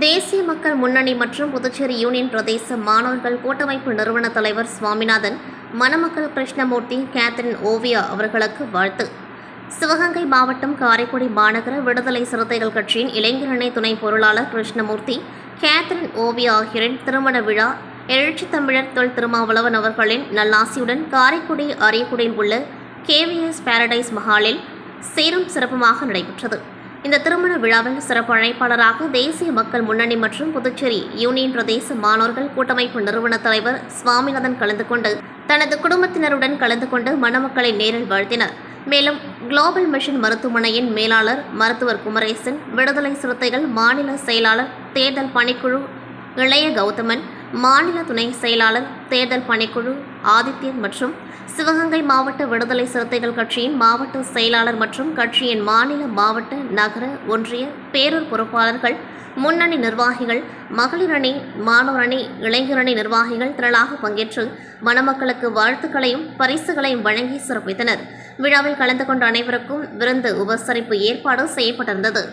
தேசிய மக்கள் முன்னணி மற்றும் புதுச்சேரி யூனியன் பிரதேச மாணவர்கள் கூட்டமைப்பு நிறுவன தலைவர் சுவாமிநாதன், மணமக்கள் கிருஷ்ணமூர்த்தி, கேத்ரின் ஓவியா அவர்களுக்கு வாழ்த்து. சிவகங்கை மாவட்டம் காரைக்குடி மாநகர விடுதலை சிறுத்தைகள் கட்சியின் இளைஞரணி துணை பொருளாளர் கிருஷ்ணமூர்த்தி, கேத்ரின் ஓவியா ஆகியோரின் திருமண விழா எழுச்சி தமிழர் தொல் திருமாவளவன் அவர்களின் நல்லாசியுடன் காரைக்குடி அரியக்குடியில் உள்ள KVS பாரடைஸ் மஹாலில் சீரும் சிறப்புமாக நடைபெற்றது. இந்த திருமண விழாவில் சிறப்பு அழைப்பாளராக தேசிய மக்கள் முன்னணி மற்றும் புதுச்சேரி யூனியன் பிரதேச மாணவர்கள் கூட்டமைப்பு நிறுவன தலைவர் சுவாமிநாதன் கலந்து கொண்டு தனது குடும்பத்தினருடன் கலந்து கொண்டு மணமக்களை நேரில் வாழ்த்தினர். மேலும் குளோபல் மிஷன் மருத்துவமனையின் மேலாளர் மருத்துவர் குமரேசன், விடுதலை சிறுத்தைகள் மாநில செயலாளர் தேர்தல் பணிக்குழு இளைய கௌதமன், மாநில துணை செயலாளர் தேர்தல் பணிக்குழு ஆதித்யன் மற்றும் சிவகங்கை மாவட்ட விடுதலை சிறுத்தைகள் கட்சியின் மாவட்ட செயலாளர் மற்றும் கட்சியின் மாநில, மாவட்ட, நகர, ஒன்றிய, பேரூர் பொறுப்பாளர்கள், முன்னணி நிர்வாகிகள், மகளிர் அணி, மாணவர் அணி, இளைஞரணி நிர்வாகிகள் திரளாக பங்கேற்று மணமக்களுக்கு வாழ்த்துக்களையும் பரிசுகளையும் வழங்கி சிறப்பித்தனர். விழாவில் கலந்து கொண்ட அனைவருக்கும் விருந்து உபசரிப்பு ஏற்பாடு செய்யப்பட்டிருந்தது.